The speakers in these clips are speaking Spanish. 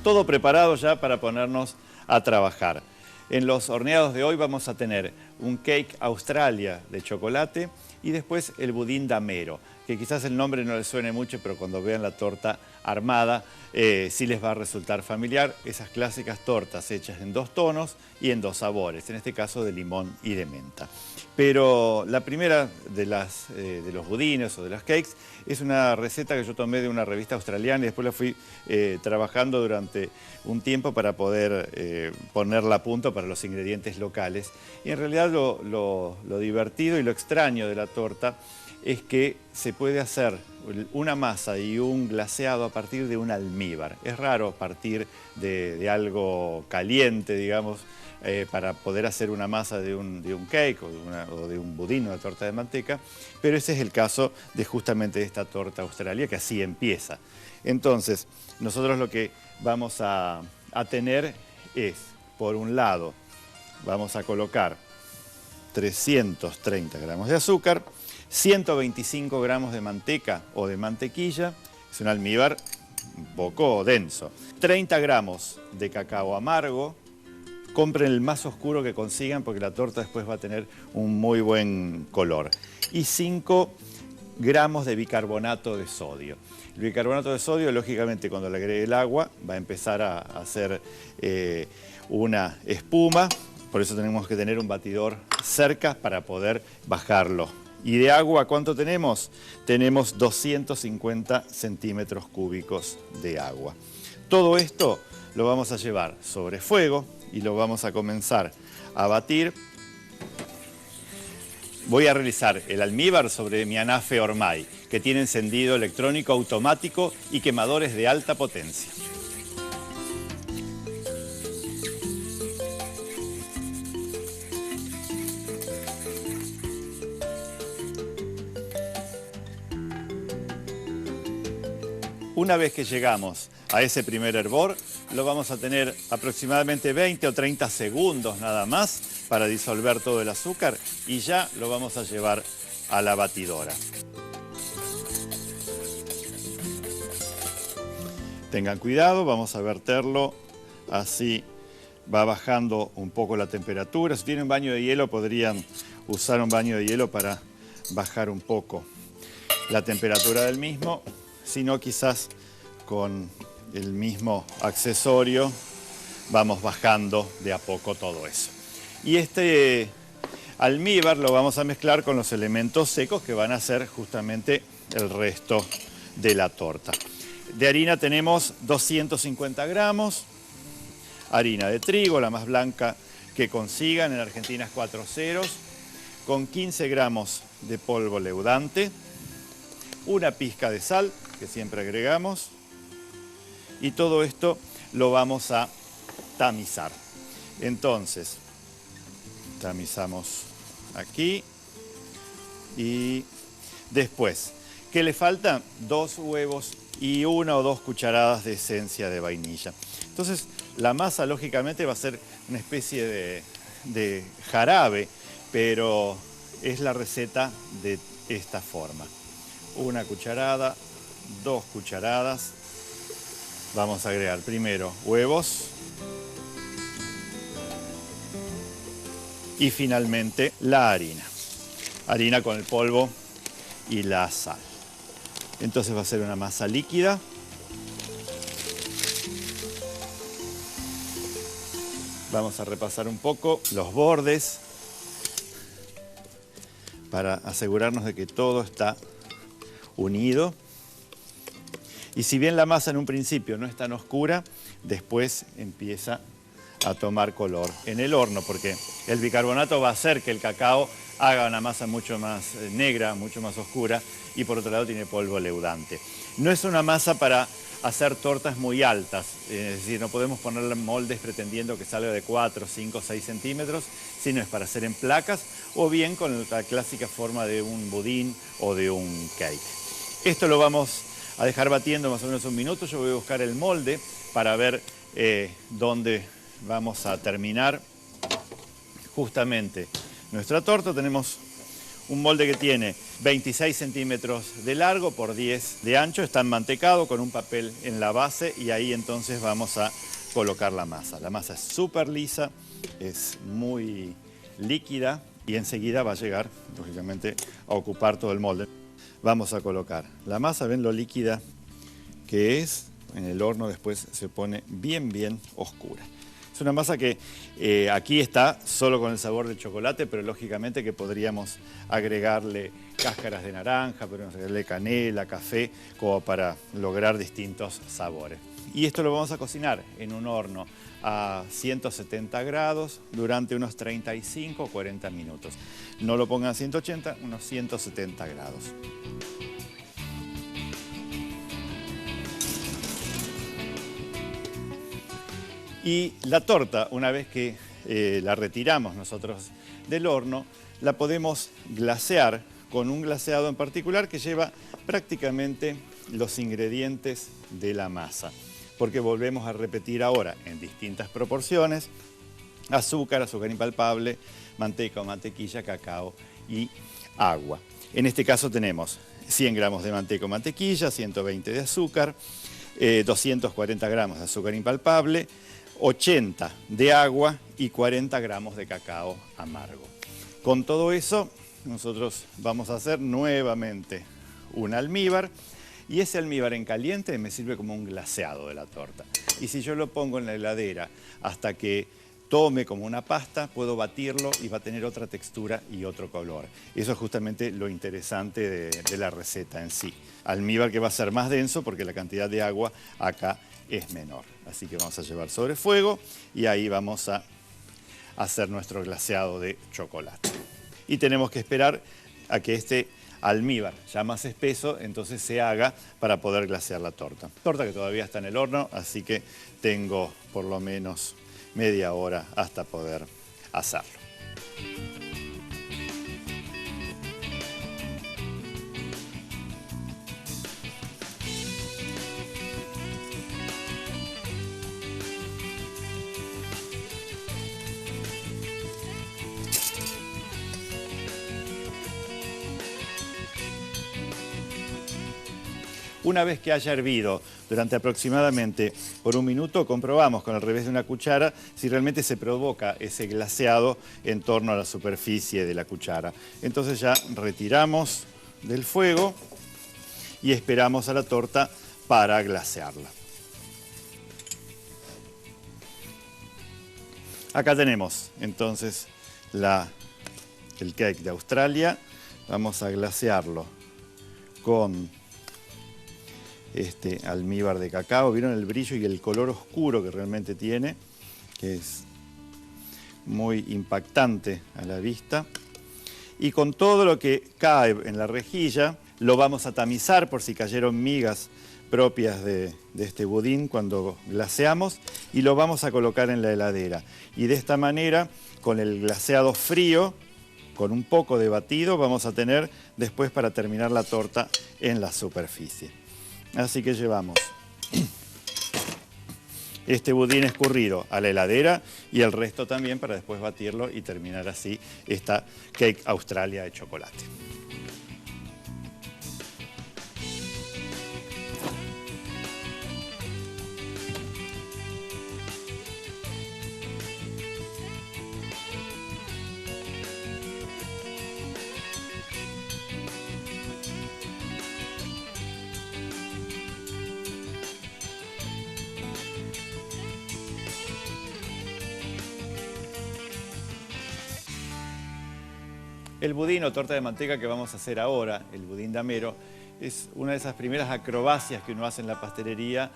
Todo preparado ya para ponernos a trabajar. En los horneados de hoy vamos a tener un cake Australia de chocolate y después el budín damero, que quizás el nombre no les suene mucho, pero cuando vean la torta armada sí les va a resultar familiar. Esas clásicas tortas hechas en 2 tonos y en 2 sabores, en este caso de limón y de menta. Pero la primera de los budines o de las cakes es una receta que yo tomé de una revista australiana y después la fui trabajando durante un tiempo para poder ponerla a punto para los ingredientes locales. Y en realidad lo divertido y lo extraño de la torta es que se puede hacer una masa y un glaseado a partir de un almíbar. Es raro partir de algo caliente, digamos, para poder hacer una masa de un cake o de un budín, una torta de manteca, pero ese es el caso de justamente esta torta australia, que así empieza. Entonces, nosotros lo que vamos a tener es, por un lado, vamos a colocar 330 gramos de azúcar, 125 gramos de manteca o de mantequilla, es un almíbar un poco denso, 30 gramos de cacao amargo. Compren el más oscuro que consigan porque la torta después va a tener un muy buen color. Y 5 gramos de bicarbonato de sodio. El bicarbonato de sodio, lógicamente, cuando le agregue el agua, va a empezar a hacer una espuma. Por eso tenemos que tener un batidor cerca para poder bajarlo. ¿Y de agua cuánto tenemos? Tenemos 250 centímetros cúbicos de agua. Todo esto lo vamos a llevar sobre fuego y lo vamos a comenzar a batir. Voy a realizar el almíbar sobre mi anafe Ormay, que tiene encendido electrónico automático y quemadores de alta potencia. Una vez que llegamos a ese primer hervor, lo vamos a tener aproximadamente 20 o 30 segundos nada más para disolver todo el azúcar y ya lo vamos a llevar a la batidora. Tengan cuidado, vamos a verterlo así, va bajando un poco la temperatura. Si tienen un baño de hielo, podrían usar un baño de hielo para bajar un poco la temperatura del mismo. Si no, quizás con el mismo accesorio vamos bajando de a poco todo eso. Y este almíbar lo vamos a mezclar con los elementos secos que van a ser justamente el resto de la torta. De harina tenemos 250 gramos, harina de trigo, la más blanca que consigan, en Argentina es 4 ceros, con 15 gramos de polvo leudante, una pizca de sal, que siempre agregamos, y todo esto lo vamos a tamizar. Entonces, tamizamos aquí y después, ¿qué le falta? 2 huevos y 1 o 2 cucharadas de esencia de vainilla. Entonces, la masa lógicamente va a ser una especie de jarabe, pero es la receta de esta forma. 1 cucharada, 2 cucharadas. Vamos a agregar primero huevos y finalmente la harina. Harina con el polvo y la sal. Entonces va a ser una masa líquida. Vamos a repasar un poco los bordes para asegurarnos de que todo está unido. Y si bien la masa en un principio no es tan oscura, después empieza a tomar color en el horno, porque el bicarbonato va a hacer que el cacao haga una masa mucho más negra, mucho más oscura, y por otro lado tiene polvo leudante. No es una masa para hacer tortas muy altas, es decir, no podemos ponerle moldes pretendiendo que salga de 4, 5, 6 centímetros, sino es para hacer en placas o bien con la clásica forma de un budín o de un cake. Esto lo vamos a dejar batiendo más o menos un minuto. Yo voy a buscar el molde para ver dónde vamos a terminar justamente nuestra torta. Tenemos Un molde que tiene 26 centímetros de largo por 10 de ancho, está enmantecado con un papel en la base y ahí entonces vamos a colocar la masa. La masa es súper lisa, es muy líquida y enseguida va a llegar, lógicamente, a ocupar todo el molde. Vamos a colocar la masa, ven lo líquida que es, en el horno después se pone bien oscura. Es una masa que aquí está solo con el sabor del chocolate, pero lógicamente que podríamos agregarle cáscaras de naranja, podríamos agregarle canela, café, como para lograr distintos sabores. Y esto lo vamos a cocinar en un horno a 170 grados durante unos 35 o 40 minutos. No lo pongan a 180, unos 170 grados. Y la torta, una vez que la retiramos nosotros del horno, la podemos glasear con un glaseado en particular que lleva prácticamente los ingredientes de la masa. Porque volvemos a repetir ahora en distintas proporciones: azúcar, azúcar impalpable, manteca o mantequilla, cacao y agua. En este caso tenemos 100 gramos de manteca o mantequilla, 120 de azúcar, 240 gramos de azúcar impalpable, 80 de agua y 40 gramos de cacao amargo. Con todo eso, nosotros vamos a hacer nuevamente un almíbar, y ese almíbar en caliente me sirve como un glaseado de la torta. Y si yo lo pongo en la heladera hasta que tome como una pasta, puedo batirlo y va a tener otra textura y otro color. Eso es justamente lo interesante de la receta en sí. Almíbar que va a ser más denso porque la cantidad de agua acá es menor. Así que vamos a llevar sobre fuego y ahí vamos a hacer nuestro glaseado de chocolate. Y tenemos que esperar a que este almíbar ya más espeso entonces se haga para poder glasear la torta. Torta que todavía está en el horno, así que tengo por lo menos media hora hasta poder hacerlo. Una vez que haya hervido durante aproximadamente por un minuto, comprobamos con el revés de una cuchara si realmente se provoca ese glaseado en torno a la superficie de la cuchara. Entonces ya retiramos del fuego y esperamos a la torta para glasearla. Acá tenemos entonces el cake de Australia. Vamos a glasearlo con este almíbar de cacao. ¿Vieron el brillo y el color oscuro que realmente tiene? Que es muy impactante a la vista. Y con todo lo que cae en la rejilla, lo vamos a tamizar por si cayeron migas propias de este budín cuando glaseamos, y lo vamos a colocar en la heladera. Y de esta manera, con el glaseado frío, con un poco de batido, vamos a tener después para terminar la torta en la superficie. Así que llevamos este budín escurrido a la heladera y el resto también para después batirlo y terminar así esta Cake Australia de chocolate. El budín o torta de manteca que vamos a hacer ahora, el budín damero, es una de esas primeras acrobacias que uno hace en la pastelería,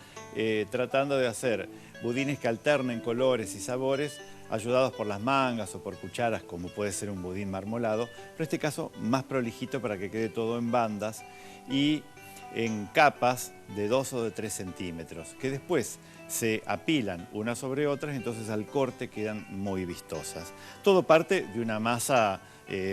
tratando de hacer budines que alternen colores y sabores, ayudados por las mangas o por cucharas, como puede ser un budín marmolado, pero en este caso más prolijito para que quede todo en bandas y en capas de 2 o de 3 centímetros, que después se apilan unas sobre otras, entonces al corte quedan muy vistosas. Todo parte de una masa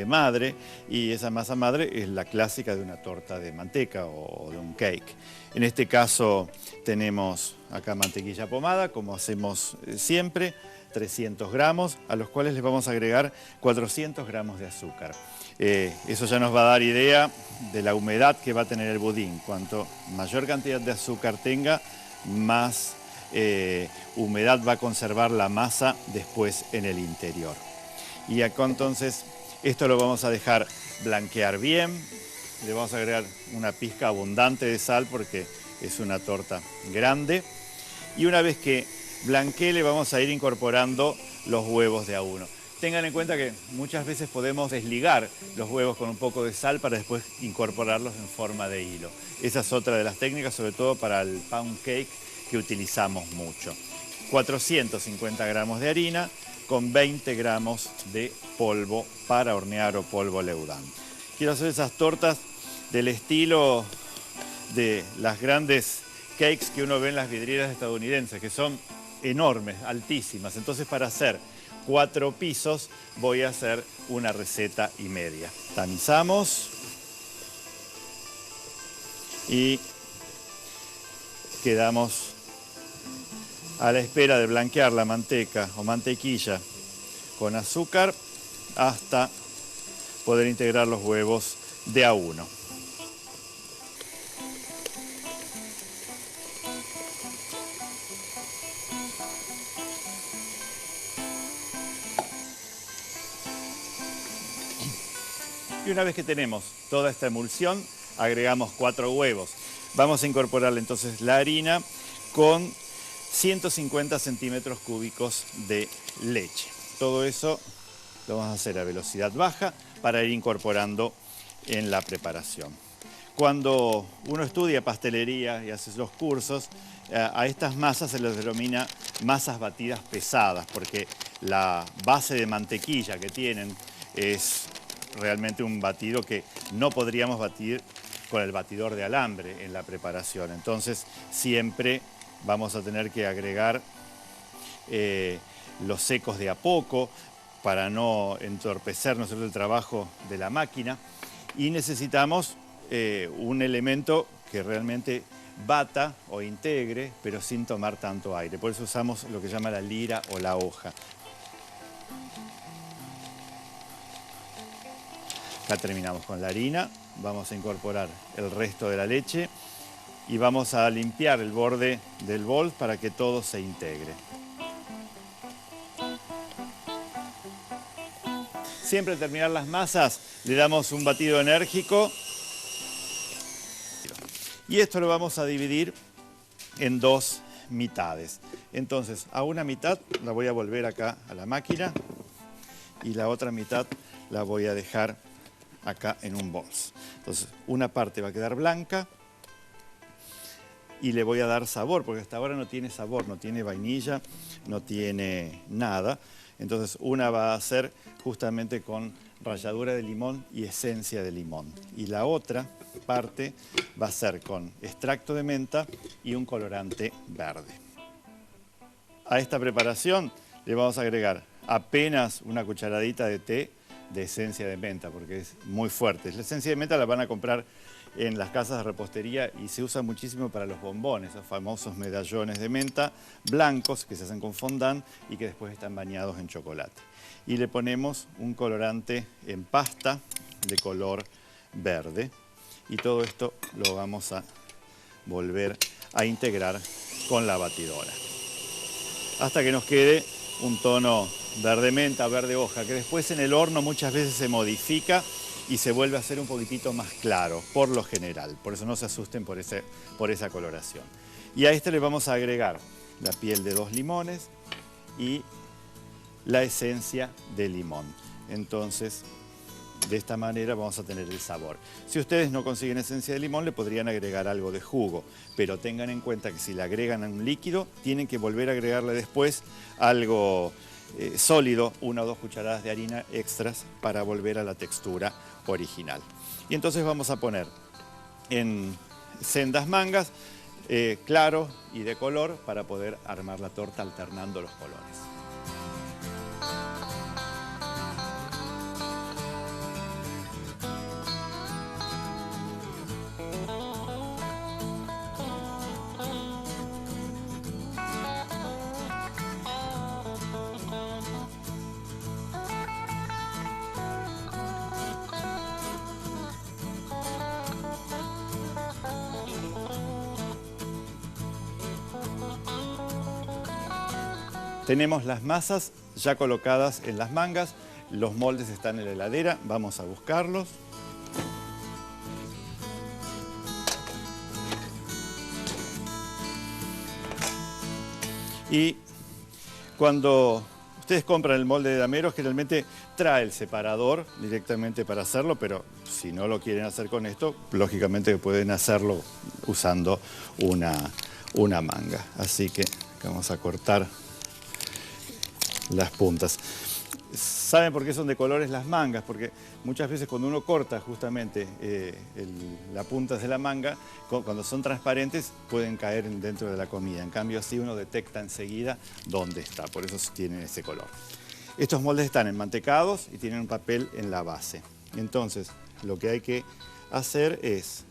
madre, y esa masa madre es la clásica de una torta de manteca o de un cake. En este caso tenemos acá mantequilla pomada, como hacemos siempre, 300 gramos, a los cuales les vamos a agregar 400 gramos de azúcar. Eso ya nos va a dar idea de la humedad que va a tener el budín. Cuanto mayor cantidad de azúcar tenga, más humedad va a conservar la masa después en el interior. Y acá entonces esto lo vamos a dejar blanquear bien. Le vamos a agregar una pizca abundante de sal porque es una torta grande. Y una vez que blanquee le vamos a ir incorporando los huevos de a uno. Tengan en cuenta que muchas veces podemos desligar los huevos con un poco de sal para después incorporarlos en forma de hilo. Esa es otra de las técnicas, sobre todo para el pound cake, que utilizamos mucho. 450 gramos de harina con 20 gramos de polvo para hornear o polvo leudant. Quiero hacer esas tortas del estilo de las grandes cakes que uno ve en las vidrieras estadounidenses, que son enormes, altísimas. Entonces, para hacer 4 pisos voy a hacer una receta y media. Tamizamos y quedamos a la espera de blanquear la manteca o mantequilla con azúcar hasta poder integrar los huevos de a uno. Y una vez que tenemos toda esta emulsión, agregamos 4 huevos. Vamos a incorporarle entonces la harina con 150 centímetros cúbicos de leche. Todo eso lo vamos a hacer a velocidad baja para ir incorporando en la preparación. Cuando uno estudia pastelería y hace los cursos, a estas masas se les denomina masas batidas pesadas, porque la base de mantequilla que tienen es realmente un batido que no podríamos batir con el batidor de alambre en la preparación. Entonces siempre vamos a tener que agregar los secos de a poco para no entorpecernos el trabajo de la máquina. Y necesitamos un elemento que realmente bata o integre, pero sin tomar tanto aire. Por eso usamos lo que se llama la lira o la hoja. Acá terminamos con la harina, vamos a incorporar el resto de la leche y vamos a limpiar el borde del bol para que todo se integre. Siempre al terminar las masas le damos un batido enérgico y esto lo vamos a dividir en 2 mitades. Entonces a una mitad la voy a volver acá a la máquina y la otra mitad la voy a dejar acá en un bols. Entonces una parte va a quedar blanca y le voy a dar sabor, porque hasta ahora no tiene sabor, no tiene vainilla, no tiene nada. Entonces una va a ser justamente con ralladura de limón y esencia de limón. Y la otra parte va a ser con extracto de menta y un colorante verde. A esta preparación le vamos a agregar apenas una cucharadita de té de esencia de menta, porque es muy fuerte. La esencia de menta la van a comprar en las casas de repostería y se usa muchísimo para los bombones, esos famosos medallones de menta blancos que se hacen con fondant y que después están bañados en chocolate. Y le ponemos un colorante en pasta de color verde y todo esto lo vamos a volver a integrar con la batidora hasta que nos quede un tono verde menta, verde hoja, que después en el horno muchas veces se modifica y se vuelve a hacer un poquitito más claro, por lo general. Por eso no se asusten por esa coloración. Y a este le vamos a agregar la piel de 2 limones y la esencia de limón. Entonces, de esta manera vamos a tener el sabor. Si ustedes no consiguen esencia de limón, le podrían agregar algo de jugo, pero tengan en cuenta que si le agregan a un líquido, tienen que volver a agregarle después algo sólido, 1 o 2 cucharadas de harina extras para volver a la textura original. Y entonces vamos a poner en sendas mangas claro y de color para poder armar la torta alternando los colores. Tenemos las masas ya colocadas en las mangas, los moldes están en la heladera, vamos a buscarlos. Y cuando ustedes compran el molde de damero, generalmente trae el separador directamente para hacerlo, pero si no lo quieren hacer con esto, lógicamente pueden hacerlo usando una manga. Así que vamos a cortar las puntas. ¿Saben por qué son de colores las mangas? Porque muchas veces cuando uno corta justamente las puntas de la manga, cuando son transparentes pueden caer dentro de la comida. En cambio así uno detecta enseguida dónde está, por eso tienen ese color. Estos moldes están enmantecados y tienen un papel en la base. Entonces lo que hay que hacer es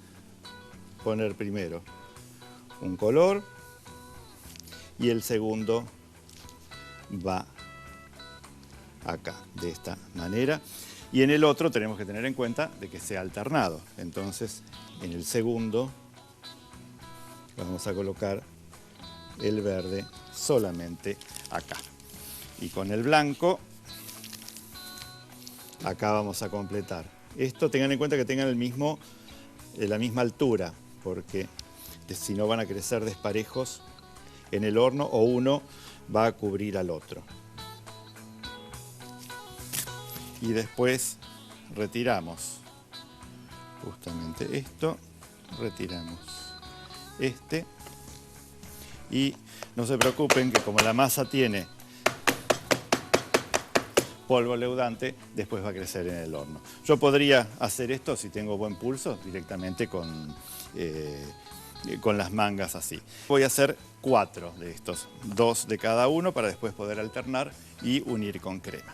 poner primero un color y el segundo va acá, de esta manera. Y en el otro tenemos que tener en cuenta de que sea alternado. Entonces, en el segundo vamos a colocar el verde solamente acá. Y con el blanco, acá vamos a completar. Esto tengan en cuenta que tengan la misma altura, porque si no van a crecer desparejos en el horno o uno va a cubrir al otro. Y después retiramos justamente esto, retiramos este y no se preocupen que como la masa tiene polvo leudante, después va a crecer en el horno. Yo podría hacer esto si tengo buen pulso directamente con las mangas así. Voy a hacer 4 de estos, 2 de cada uno para después poder alternar y unir con crema.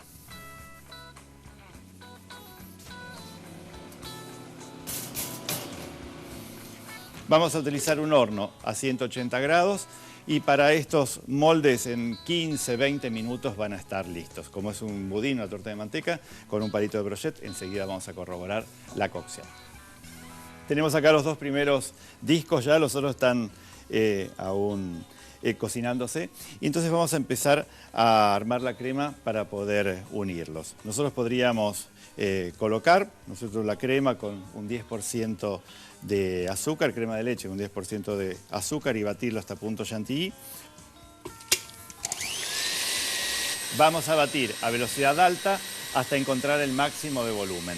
Vamos a utilizar un horno a 180 grados y para estos moldes en 15-20 minutos van a estar listos. Como es un budín, una torta de manteca, con un palito de brochet, enseguida vamos a corroborar la cocción. Tenemos acá los 2 primeros discos ya, los otros están aún cocinándose. Y entonces vamos a empezar a armar la crema para poder unirlos. Nosotros podríamos colocar la crema con un 10% de azúcar, crema de leche, un 10% de azúcar y batirlo hasta punto chantilly. Vamos a batir a velocidad alta hasta encontrar el máximo de volumen.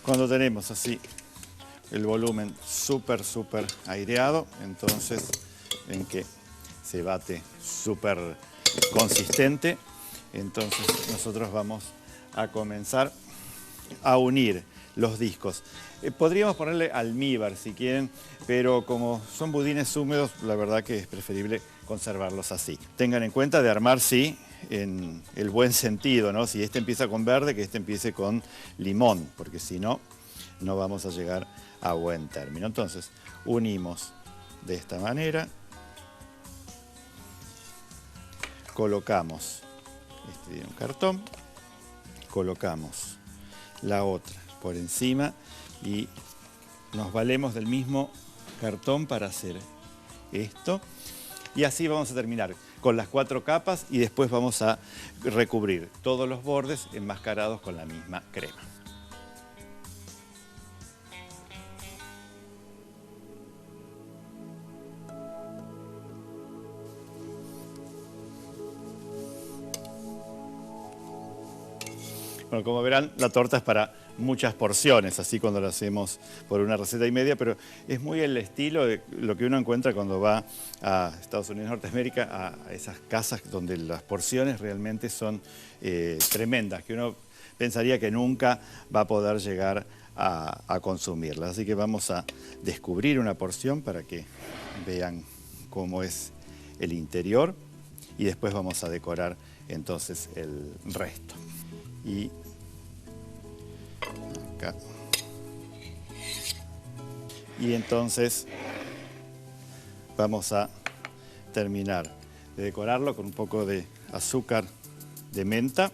Cuando tenemos así el volumen súper aireado, entonces ven que se bate súper consistente. Entonces nosotros vamos a comenzar a unir los discos. Podríamos ponerle almíbar si quieren, pero como son budines húmedos, la verdad que es preferible conservarlos así. Tengan en cuenta de armar, sí, en el buen sentido, ¿no? Si este empieza con verde, que este empiece con limón, porque si no, no vamos a llegar a buen término. Entonces, unimos de esta manera, colocamos un cartón, colocamos la otra por encima y nos valemos del mismo cartón para hacer esto. Y así vamos a terminar con las 4 capas y después vamos a recubrir todos los bordes enmascarados con la misma crema. Bueno, como verán, la torta es para muchas porciones, así cuando la hacemos por una receta y media, pero es muy el estilo de lo que uno encuentra cuando va a Estados Unidos, Norteamérica, a esas casas donde las porciones realmente son tremendas, que uno pensaría que nunca va a poder llegar a consumirlas. Así que vamos a descubrir una porción para que vean cómo es el interior y después vamos a decorar entonces el resto. Y acá. Y entonces vamos a terminar de decorarlo con un poco de azúcar de menta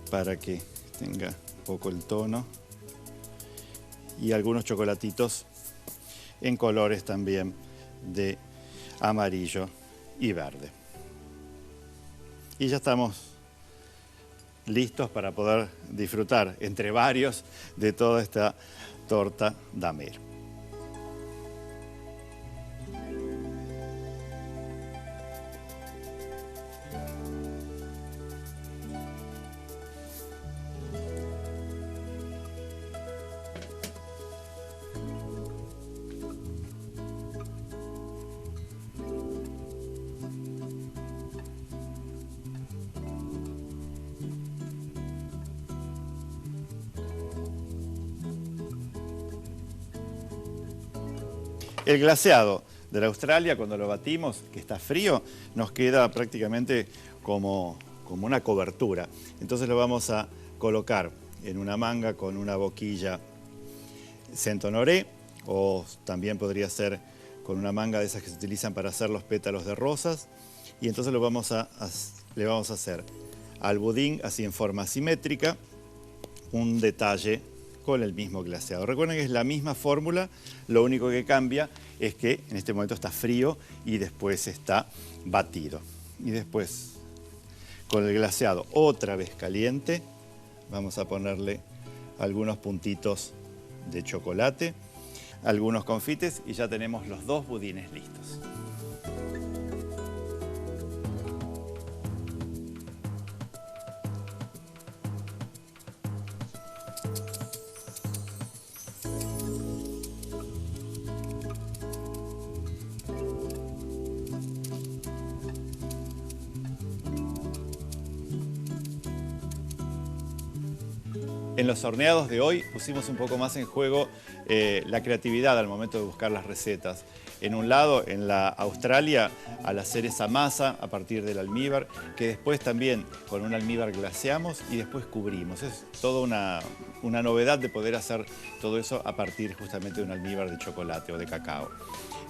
para que tenga un poco el tono y algunos chocolatitos en colores también de amarillo y verde. Y ya estamos listos para poder disfrutar entre varios de toda esta torta damero. El glaseado de la Australia, cuando lo batimos, que está frío, nos queda prácticamente como una cobertura. Entonces lo vamos a colocar en una manga con una boquilla Saint-Honoré, o también podría ser con una manga de esas que se utilizan para hacer los pétalos de rosas. Y entonces le vamos a hacer al budín, así en forma simétrica, un detalle con el mismo glaseado. Recuerden que es la misma fórmula, lo único que cambia es que en este momento está frío y después está batido. Y después, con el glaseado otra vez caliente, vamos a ponerle algunos puntitos de chocolate, algunos confites y ya tenemos los dos budines listos. En los horneados de hoy pusimos un poco más en juego la creatividad al momento de buscar las recetas. En un lado, en la Australia, al hacer esa masa a partir del almíbar, que después también con un almíbar glaseamos y después cubrimos. Es toda una novedad de poder hacer todo eso a partir justamente de un almíbar de chocolate o de cacao.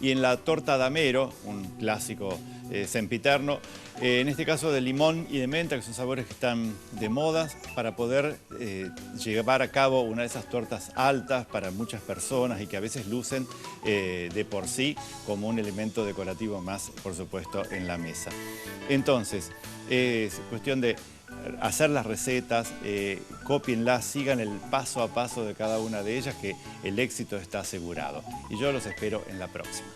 Y en la torta damero, un clásico sempiterno, en este caso de limón y de menta, que son sabores que están de moda, para poder llevar a cabo una de esas tortas altas para muchas personas y que a veces lucen de por sí como un elemento decorativo más, por supuesto, en la mesa. Entonces, es cuestión de hacer las recetas, cópienlas, sigan el paso a paso de cada una de ellas, que el éxito está asegurado. Y yo los espero en la próxima.